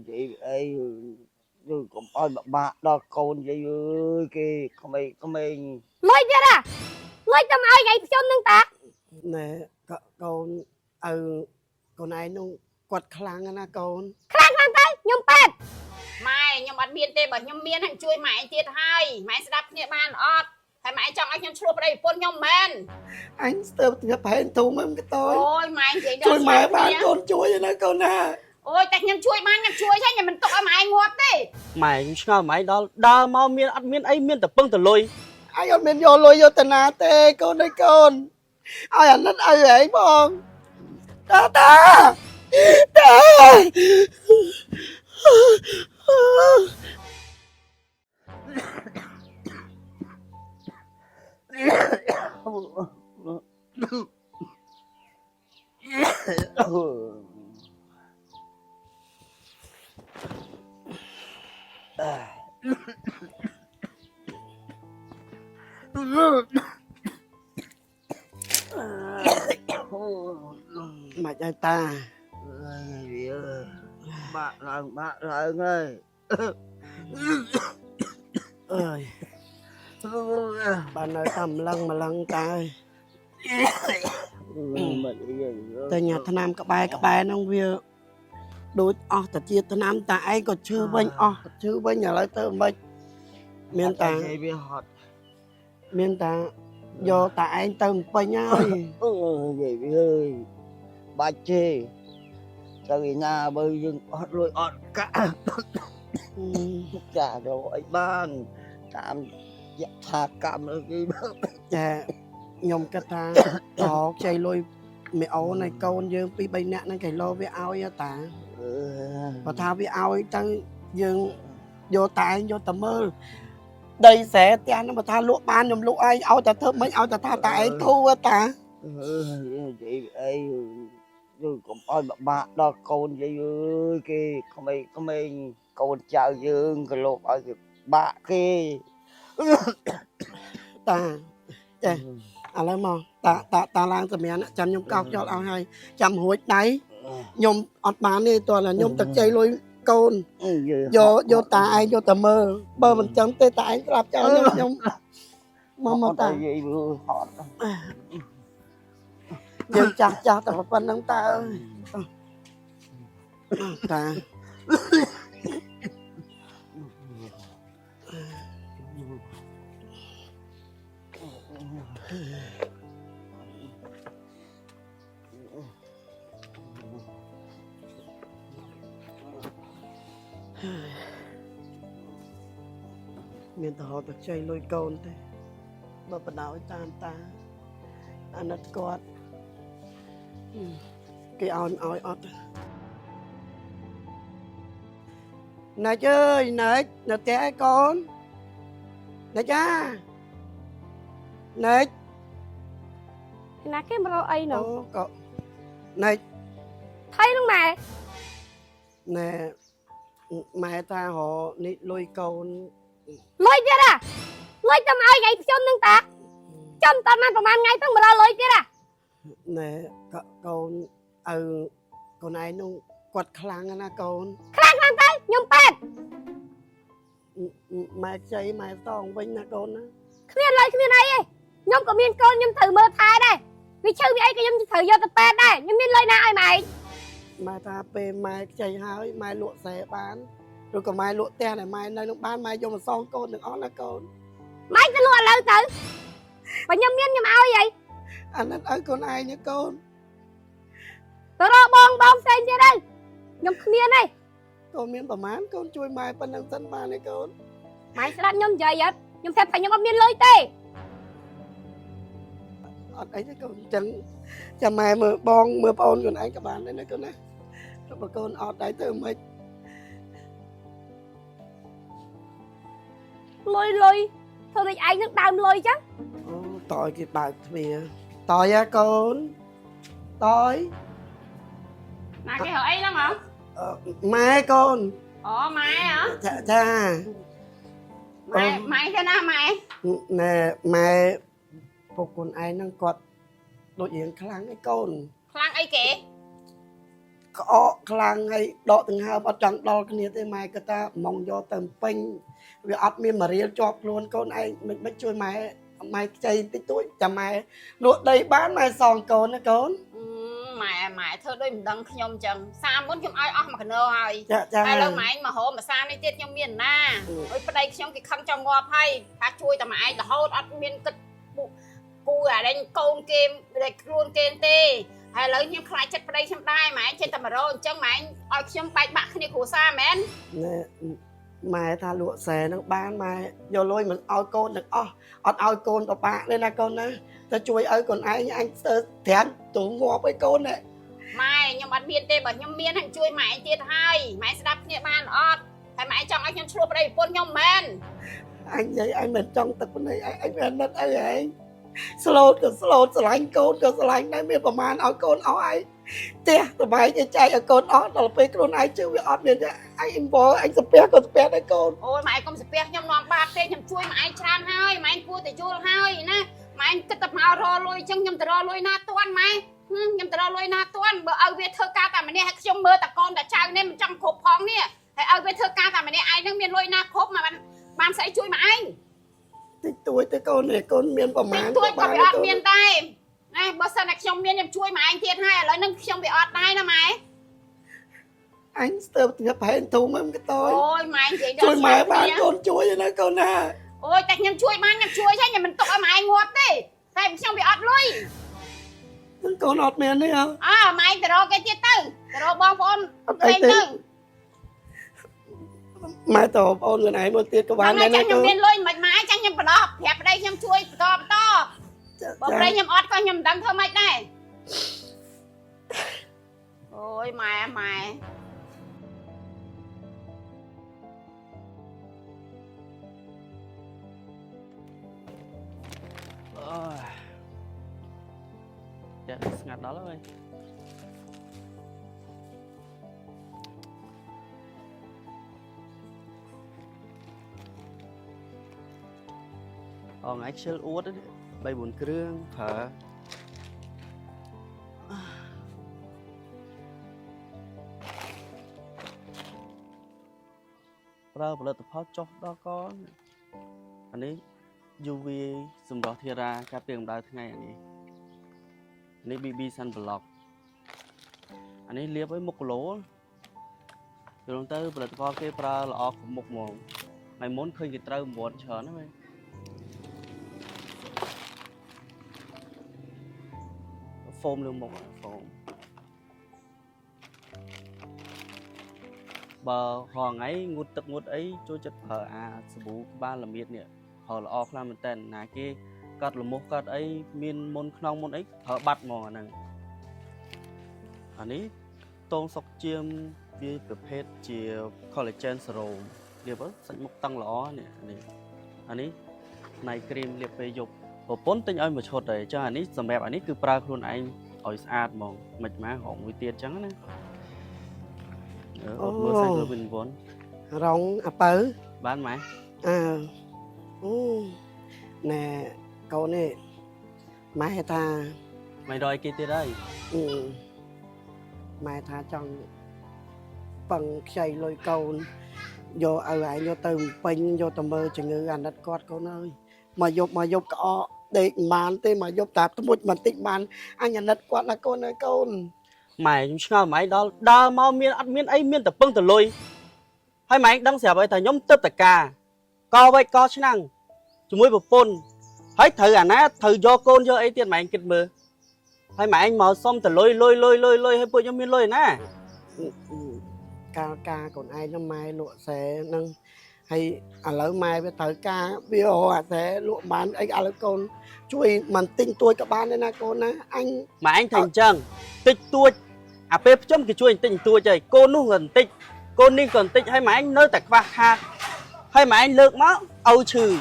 chị ấy rồi cũng ơi bà đó con vậy ơi kì không mình lôi chưa à lôi cho ai vậy cho nâng ta nè con con ai nó quật khlang na con khang khang tay nhung pet ម៉ែខ្ញុំអត់មានទេបើខ្ញុំមានហ្នឹងជួយម៉ែទៀតហើយម៉ែស្ដាប់គ្នាបានអត់ហើយម៉ែចង់ឲ្យខ្ញុំឆ្លោះប្តីប្រពន្ធខ្ញុំមែន anh sơ thì phải thu mấy cái tôi អូយម៉ែនិយាយដល់ ជួយម៉ែបានកូនជួយណាកូនណា អូយតែខ្ញុំជួយបានខ្ញុំជួយហើយខ្ញុំមិនទុកឲ្យម៉ែងាប់ទេ ម៉ែខ្ញុំឆ្ងល់ម៉ែដល់ដើរមកមានអត់មានអីមានតែពឹងតលុយ anh cònមានយកលុយយកតាណាទេកូនអើយកូនឲ្យអាណិតឲ្យហីបងតាតាមកឲ្យតា Vì ơi bạn lần ơi អើយបាននៅតាមឡឹងម្លឹងតាអើយ តែញ៉ាថ្នាំក្បែរហ្នឹងវាដូចអស់តែជាថ្នាំតាឯងក៏ឈឺវិញអស់ឈឺវិញឥឡូវទៅមិនមានតា vì hot មានតាយកតាឯងទៅពេញហើយ vậy vì ơi bà chê sao vì nhà bây giờ hot rồi hot cả cả rồi ban cảm thà cảm được cái ចាខ្ញុំគិតថាតោខ្ចីលុយមីអូនឯកូនយើងពីរ3នាក់ហ្នឹងគេលោវាឲ្យតាបើថាវាឲ្យទៅយើងយកតាឯងយកទៅមើលដីស្រែផ្ទះហ្នឹងបើថាលក់បានខ្ញុំលក់ឯងឲ្យតែធ្វើមិនឲ្យតែថាតាឯងធូរតា chị ấy rồi cũng ơi bà đó con vậy ơi kì không mình con chào dương cái lộp ở bà kia តាចេះឥឡូវមកតាឡើងសម្រាប់ចាំខ្ញុំកោសចោលឲ្យហើយចាំរួចដៃខ្ញុំអត់បានទេតោះតែខ្ញុំទឹកជ័យលុយកូនយកតាឯងយកតែមើលបើមិនចឹងទេតាឯងស្រាប់ចោលខ្ញុំមកតា vậy vừa hot យើងចាស់តែប៉ុណ្្នឹងតាអើយតា មានតរទឹកជ័យលុយកូនទេបើបដ ாய் តាមតាអាណិតគាត់គេឲ្យអត់ណាច់អើយណាច់នៅផ្ទះឯកូនណាច់ណាច់ ណាគេមករកអីនោះ អូក៏ណាច់ ថៃនោះម៉ែ ណែម៉ែតារនេះលុយកូន លុយទៀតàលុយទៅឲ្យថ្ងៃខ្ញុំនឹងតាចំតបានប្រហែលថ្ងៃទៅមកលុយទៀតà ណែកូនឪកូនឯងនោះគាត់ខ្លាំងណាកូន ខ្លាំងទៅខ្ញុំពេទ្យ ម៉ែខ្ចីម៉ែតងវិញណាកូនណា គ្មានលុយគ្មានអីទេខ្ញុំក៏មានកូនខ្ញុំត្រូវមើលថែដែរវាឈឺវាអីក៏ខ្ញុំត្រូវយកទៅពេទ្យដែរខ្ញុំមានលុយណាឲ្យម៉ែ ម៉ែថាពេលម៉ែខ្ចីហើយម៉ែលក់ស្រែបានឬក៏ម៉ែលក់ផ្ទះដែលម៉ែនៅនឹងបានម៉ែយកមកសងកូនទាំងអស់ណាកូន ម៉ែទៅលក់ឥឡូវទៅបើខ្ញុំមានខ្ញុំឲ្យអី អាណិតឲ្យកូនឯងណាកូន ទៅរកបងផ្សេងទៀតទៅខ្ញុំគ្មានទេ កូនមានប្រមាណកូនជួយម៉ែប៉ុណ្្នឹងសិនបានទេកូន ម៉ែស្ដាប់ខ្ញុំនិយាយអត់ខ្ញុំប្រាប់ថាខ្ញុំអត់មានលុយទេ អត់អីទេកូនចឹងចាំម៉ែមើលបងមើលប្អូនកូនឯងក៏បានដែរណាកូនណាបើកូនអត់ដែរទៅមិន លុយធ្វើដូចឯងនឹងដើមលុយចឹង អូតើគេបើកទ្វារតើយ៉ាកូនតើ ណាគេហៅអីហ្នឹងហ៎ ម៉ែកូន អូម៉ែហ៎ ចា ម៉ែទេណាម៉ែ ណែម៉ែពុកកូនឯងហ្នឹងគាត់ដូចរៀងខ្លាំងឯកូន ខ្លាំងអីគេ ក có khlang hay đọ từng hai bắt chẳng đo cái này thế mai cái ta mong do tầm pin vì admin mà riêng chọc luôn con ai mình bắt chui mai chơi tích túi chả mai nội đây bán mai sòn con nó con ម៉ែធ្វើដូចមិនដឹងខ្ញុំចឹងសាមុនខ្ញុំឲ្យអស់មកកណោហើយ ចា ហើយលើម៉ែមកហៅមកសានេះទៀតខ្ញុំមានណាអុយប្តីខ្ញុំគេខឹងចង់ងាប់ហើយថាជួយតែម៉ែឯងរហូតអត់មានគិតគូអានេះកូនគេដែលខ្លួនគេទេហើយឥឡូវខ្ញុំខ្លាចចិត្តប្តីខ្ញុំដែរម៉ែចេះតែ100អញ្ចឹងម៉ែឲ្យខ្ញុំបែកបាក់គ្នាគ្រួសារមែន mai tha lụa xè nó bán mai vô lôi mình ao con được ao con của bạn lên là con á ta chui ở còn anh thèm tủ ngọt với con này ម៉ែខ្ញុំអត់មានទេបើខ្ញុំមានហ្នឹងជួយម៉ែទៀតហើយម៉ែស្ដាប់គ្នាបានអត់ហើយម៉ែចង់ឲ្យខ្ញុំឆ្លោះប្តីប្រពន្ធខ្ញុំមែន anh vậy anh mình trong tập này anh mình mất ai vậy slow sờ lạnh con sờ lạnh này miền Nam ao con ao ai tè tụi mày chơi chạy ở con đó là phải con ai chưa bị ọt miền anh bố anh spare đấy con អូយម៉ែកុំស្ពះខ្ញុំនាំបាបទេខ្ញុំជួយម៉ែច្រើនហើយម៉ែគួរតែជួលហើយណាម៉ែគិតតែមករលុយអញ្ចឹងខ្ញុំទៅរលុយណាទាន់ម៉ែខ្ញុំទៅរលុយណាទាន់បើឲ្យវាធ្វើការតែម្នាក់ឲ្យខ្ញុំមើលតែកូនតែចៅនេះមិនចង់គ្រប់ផងនេះហើយឲ្យវាធ្វើការតែម្នាក់ឯងនឹងមានលុយណាគ្រប់មកបានស្អីជួយម៉ែឯង tích tuổi tới con này con miền Nam ជួយក៏វាអត់មានដែរណាបើសិនតែខ្ញុំមានខ្ញុំជួយម៉ែឯងទៀតហើយឥឡូវនឹងខ្ញុំវាអត់ដែរណាម៉ែ anh sờ nhập hay thùng em cái tôi អូយម៉ែនិយាយដល់ chui mày bán con chui vậy nè con à អូយតែខ្ញុំជួយបានខ្ញុំជួយទេខ្ញុំមិនទុកឲ្យម៉ែងាប់ទេតែខ្ញុំវាអត់លុយ con ọt miền đấy hả អើម៉ែទៅរកគេទៀតទៅរកបងប្អូនផ្សេងទៅ mai tổ con người này một tiết các បាន bạn តែ này ខ្ញុំ con មានលុយមិនម៉ែចាំខ្ញុំប្រឡប់ប្រាប់ប្តីខ្ញុំជួយបន្តបើប្តីខ្ញុំអត់ក៏ខ្ញុំមិនដឹងធ្វើម៉េចដែរអូយម៉ែ Dạ, ngặt đó lắm ơi. Ngày chơi uất đấy, bay buồn krương, thở. Ra một lần tập hóa chọc đó con. Anh ấy UV dùng đó thì ra các tiền đào thế này này. Anh ấy BB Sunblock. Anh ấy liếp với một lỗ. Từ lần tới một lần tập hóa cái ra là off một mồm. Mày muốn khơi cái trâu muốn chờ nó mày. Phôm luôn một phôm. Bờ họ ngay ngút tập ngút ấy cho chất hở sơ bú ba là miệt nè họ là off làm một tên là cái cắt là một cắt ấy miên môn non môn ấy hở bắt mò này anh ấy tôn sọc chiêm với tập hết chiều collagen serum điều đó sẽ một tăng lõ nè anh ấy này cream liệp về dục và bốn tinh ơi một chốt đấy cho anh ấy dòng đẹp anh ấy cứ pra luôn anh ỏi sát mong mệt má họ nguy tiền trắng này mưa xanh bình vốn rong bớ bán máy nè câu này mai ta mày đòi kia tới đây mai ta trong bằng chạy lôi câu vô ở lại vô từ pin vô tầm mơ chừng ngư anh đất cọt con ơi mà vô cọ để màn thế mà vô tạp tôi một mình tịnh màn anh nhận đất quạt là con ơi con mày ngờ mày đó đa mau miên ăn miên ấy miên tập bưng tập lôi hay mày đang xẻo vậy thầy nhóm tấp tất cả co vậy co chứ năng chúng mới một phun thấy thử ná thử do con cho ấy tiền mày kịch mờ hay mày anh mở xong tập lôi hay bôi nhóm miên lôi nè ca còn ai nó mai lụa sẽ nâng hay lỡ mai với thử ca video sẽ lụa bán anh là con chui mình tinh tôi cả ban đây nè con á anh mà anh thành chân tích tôi bếp chấm cái chui tinh tôi chơi cô nó gần tích cô ninh còn tích hay mà anh nơi tại khoa ha hay mà anh lược máu âu trừ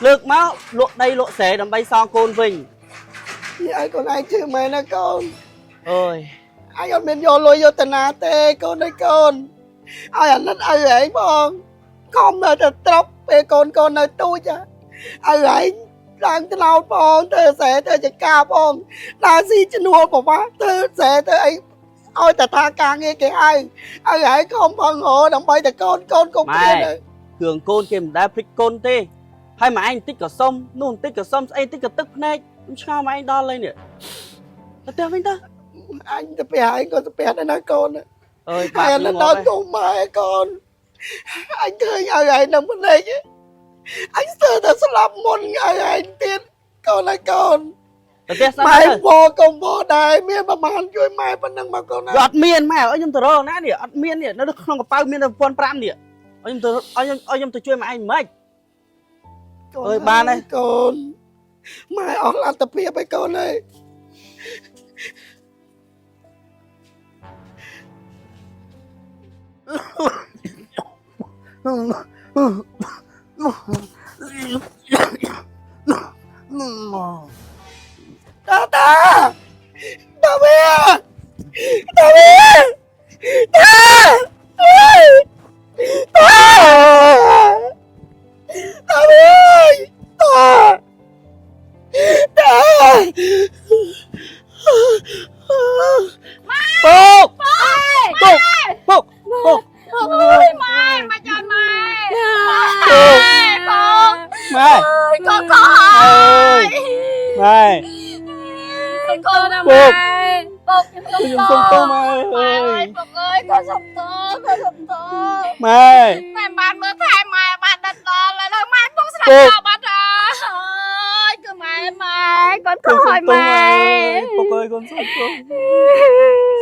lược máu lộ đây lộ xé đầm bay so côn vinh ai còn ai chứ mày nè con ơi ai còn bên vô tình à tê con ơi con ai anh nó ai vậy con không nơi thật tóc về con nơi tôi chứ ai vậy đang tới nào con tôi sẽ tôi chỉ ca con đang gì chân hồn của má tôi sẽ tôi ấy ឲ្យតែថាការងារគេឲ្យហើយខំផងហ៎ដើម្បីតែកូនកុំព្រៀន គ្រឿងកូនគេមិនដែលភ្លេចកូនទេហើយម៉ែឯងបន្តិចក៏សុំនោះបន្តិចក៏សុំស្អីបន្តិចក៏ទឹកភ្នែកខ្ញុំឆ្ងល់ម៉ែឯងដល់ហើយនេះទៅផ្ទះវិញទៅ អញទៅពេលហើយក៏ទៅពេលដែរណាកូន អើយ ហើយដល់កូនម៉ែកូនអញឃើញឲ្យឯងនៅម្លេចអញស្ទើរតែស្លាប់មុនឲ្យឯងទៀតកូនហើយកូន ទៅផ្ទះសិន ម៉ែ ទៅ វកុំវដែរមានប្រហែលជួយម៉ែប៉ុណ្ណឹងមកកូនណា វាអត់មានម៉ែឲ្យខ្ញុំទៅរកណានេះអត់មាននេះនៅក្នុងកប៉ៅមានតែ 1500 នេះឲ្យខ្ញុំទៅជួយម៉ែឯងមិន អើយបានហើយក ូនម៉ែអស់លទ្ធភាពហើយកូនអើយ តាតាតាវាតាវាតាអើយតាតាវាតាតាពុក អើយម៉ែមកចាំម៉ែបង ម៉ែ កូនកូន អើយម៉ែ កូនណាម៉ែពុកខ្ញុំសុំ ខ្ញុំសុំទោសម៉ែអើយ ពុកអើយកូនសុំទោសកូនសុំទោស ម៉ែ តែបានមើលថែម៉ែបានដិតដល់ហើយដល់ម៉ែពុកស្លាប់ចោលបាត់ហើយអើយគឺម៉ែកូនកូនឲ្យម៉ែ ពុកអើយកូនសុំទោស